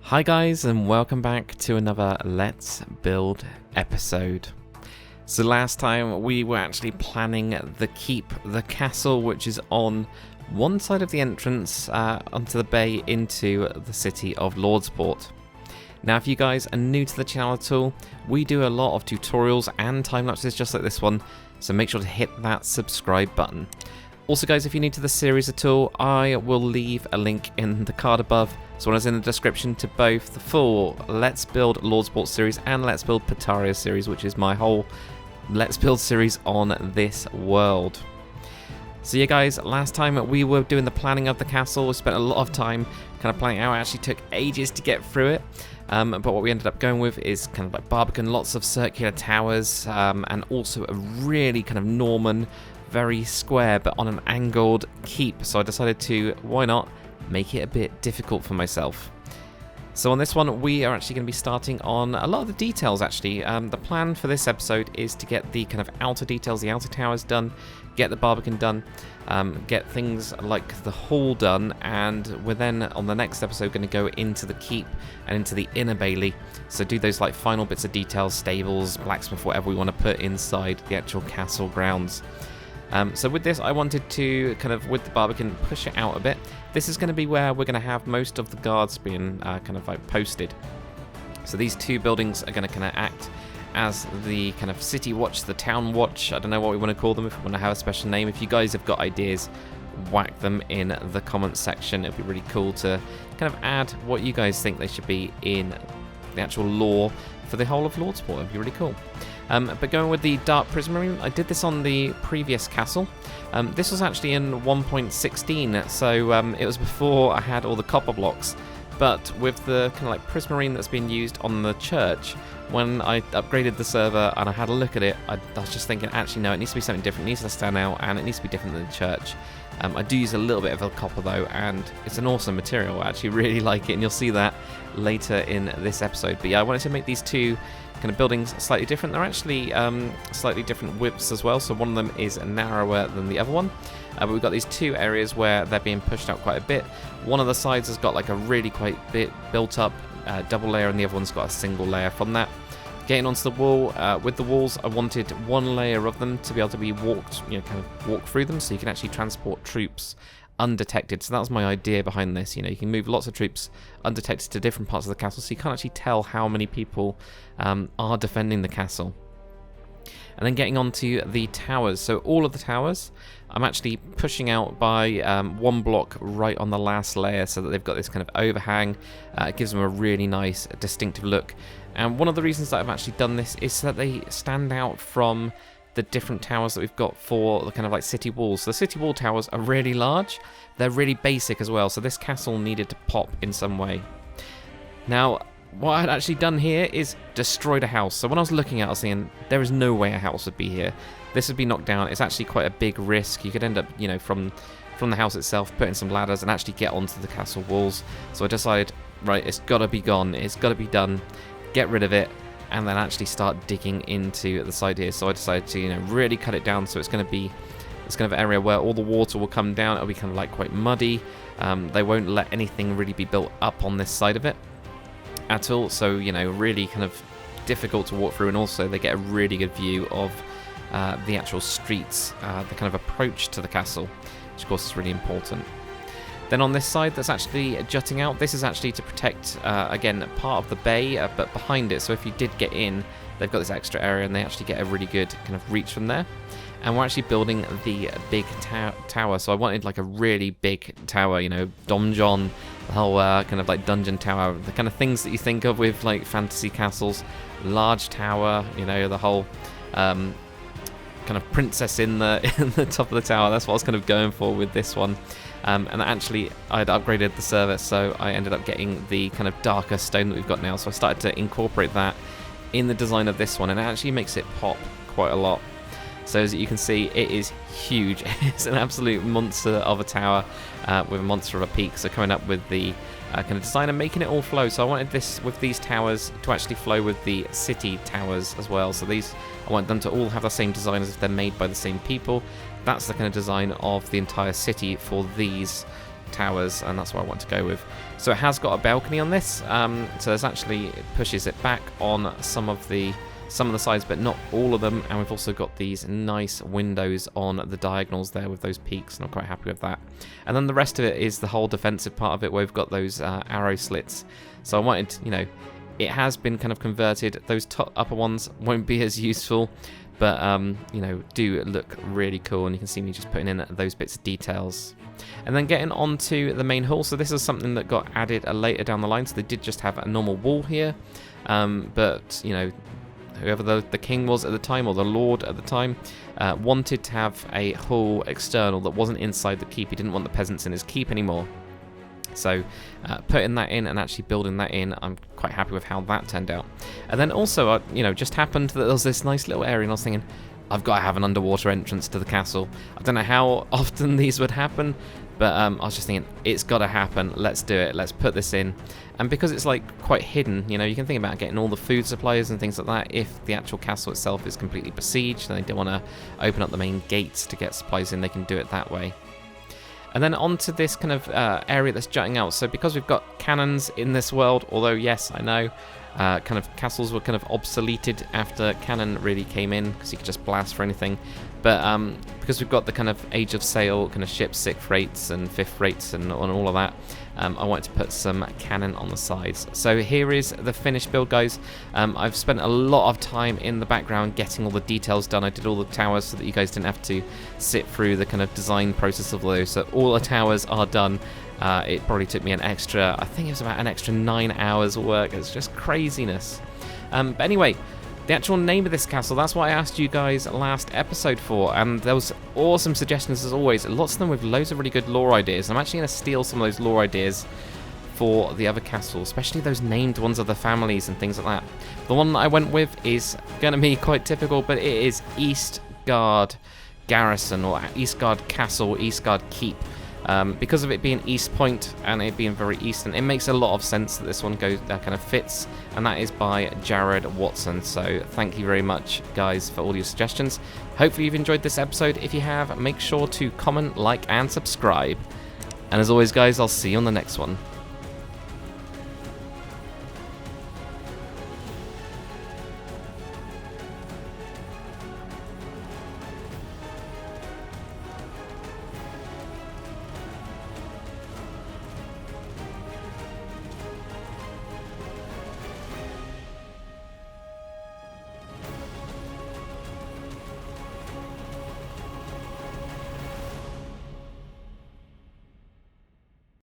Hi guys, and welcome back to another Let's Build episode. So last time we were actually planning the keep, the castle, which is on one side of the entrance onto the bay into the city of Lordsport. Now if you guys are new to the channel at all, we do a lot of tutorials and time lapses just like this one, so make sure to hit that subscribe button. Also guys, if you're new to the series at all, I will leave a link in the card above, as well as in the description, to both the full Let's Build Lordsport series and Let's Build Pataria series, which is my whole Let's Build series on this world. So yeah guys, last time we were doing the planning of the castle. We spent a lot of time kind of planning out. It actually took ages to get through it. But what we ended up going with is kind of like Barbican, lots of circular towers, and also a really kind of Norman, very square but on an angled keep. So I decided to, why not, make it a bit difficult for myself. So on this one we are actually going to be starting on a lot of the details actually. The plan for this episode is to get the kind of outer details, the outer towers done, get the Barbican done, get things like the hall done, and we're then on the next episode going to go into the keep and into the inner bailey. So do those like final bits of details, stables, blacksmith, whatever we want to put inside the actual castle grounds. So with this, I wanted to kind of, with the Barbican, push it out a bit. This is going to be where we're going to have most of the guards being kind of like posted. So these two buildings are going to kind of act as the kind of city watch, the town watch. I don't know what we want to call them, if we want to have a special name. If you guys have got ideas, whack them in the comments section. It'd be really cool to kind of add what you guys think they should be in the actual lore for the whole of Lordsport. It'd be really cool. But going with the dark Prismarine, I did this on the previous castle. This was actually in 1.16, so it was before I had all the copper blocks. But with the kind of like Prismarine that's been used on the church, when I upgraded the server and I had a look at it, I was just thinking, actually no, it needs to be something different, it needs to stand out, and it needs to be different than the church. I do use a little bit of the copper though, and it's an awesome material. I actually really like it, and you'll see that later in this episode. But yeah, I wanted to make these two kind of buildings slightly different. They're actually slightly different widths as well, so one of them is narrower than the other one. But we've got these two areas where they're being pushed out quite a bit. One of the sides has got like a really quite bit built up double layer, and the other one's got a single layer from that. Getting onto the wall, with the walls, I wanted one layer of them to be able to be walked, you know, kind of walk through them, so you can actually transport troops undetected. So that was my idea behind this. You know, you can move lots of troops undetected to different parts of the castle, so you can't actually tell how many people are defending the castle. And then getting onto the towers. So all of the towers, I'm actually pushing out by one block right on the last layer, so that they've got this kind of overhang. It gives them a really nice, distinctive look. And one of the reasons that I've actually done this is so that they stand out from the different towers that we've got for the kind of like city walls. So the city wall towers are really large. They're really basic as well, so this castle needed to pop in some way. Now, what I had actually done here is destroyed a house. So when I was looking at it, I was thinking, there is no way a house would be here. This would be knocked down. It's actually quite a big risk. You could end up, you know, from the house itself, put in some ladders and actually get onto the castle walls. So I decided, right, it's got to be gone. It's got to be done. Get rid of it, and then actually start digging into the side here. So I decided to, you know, really cut it down, so it's going to be this kind of area where all the water will come down. It'll be kind of like quite muddy. They won't let anything really be built up on this side of it at all, so you know, really kind of difficult to walk through, and also they get a really good view of the actual streets, the kind of approach to the castle, which of course is really important. Then on this side that's actually jutting out, this is actually to protect, again, part of the bay, but behind it, so if you did get in, they've got this extra area and they actually get a really good kind of reach from there. And we're actually building the big tower, so I wanted like a really big tower, you know, donjon, the whole kind of like dungeon tower, the kind of things that you think of with like fantasy castles. Large tower, you know, the whole kind of princess in the top of the tower. That's what I was kind of going for with this one. And actually I'd upgraded the server, so I ended up getting the kind of darker stone that we've got now, so I started to incorporate that in the design of this one, and it actually makes it pop quite a lot. So as you can see, it is huge. It's an absolute monster of a tower with a monster of a peak. So coming up with the kind of design and making it all flow. So I wanted this with these towers to actually flow with the city towers as well. So these, I want them to all have the same design as if they're made by the same people. That's the kind of design of the entire city for these towers, and that's what I want to go with. So it has got a balcony on this, so there's actually, it pushes it back on some of the sides, but not all of them. And we've also got these nice windows on the diagonals there with those peaks, and I'm quite happy with that. And then the rest of it is the whole defensive part of it, where we've got those arrow slits. So I wanted, you know, it has been kind of converted. Those top upper ones won't be as useful, but you know, do look really cool, and you can see me just putting in those bits of details. And then getting onto the main hall, so this is something that got added later down the line. So they did just have a normal wall here, but you know, whoever the king was at the time, or the lord at the time, wanted to have a hall external that wasn't inside the keep. He didn't want the peasants in his keep anymore. So putting that in and actually building that in, I'm quite happy with how that turned out. And then also, you know, just happened that there was this nice little area, and I was thinking, I've got to have an underwater entrance to the castle. I don't know how often these would happen, but I was just thinking, it's got to happen. Let's do it. Let's put this in. And because it's like quite hidden, you know, you can think about getting all the food supplies and things like that. If the actual castle itself is completely besieged and they don't want to open up the main gates to get supplies in, they can do it that way. And then onto this kind of area that's jutting out. So because we've got cannons in this world, although yes, I know, kind of castles were kind of obsoleted after cannon really came in, because you could just blast for anything. But because we've got the kind of Age of Sail kind of ships, 6th rates and 5th rates and all of that, I wanted to put some cannon on the sides. So here is the finished build, guys. I've spent a lot of time in the background getting all the details done. I did all the towers so that you guys didn't have to sit through the kind of design process of those. So all the towers are done. It probably took me an extra, I think it was about an extra 9 hours work. It's just craziness. But anyway, the actual name of this castle, that's what I asked you guys last episode for, and there was awesome suggestions as always, lots of them with loads of really good lore ideas. I'm actually going to steal some of those lore ideas for the other castles, especially those named ones of the families and things like that. The one that I went with is going to be quite typical, but it is Eastguard Garrison, or Eastguard Castle, Eastguard Keep. Because of it being Eastpoint and it being very eastern, it makes a lot of sense that this one kind of fits, and that is by Jared Watson. So thank you very much, guys, for all your suggestions. Hopefully you've enjoyed this episode. If you have, make sure to comment, like, and subscribe. And as always, guys, I'll see you on the next one.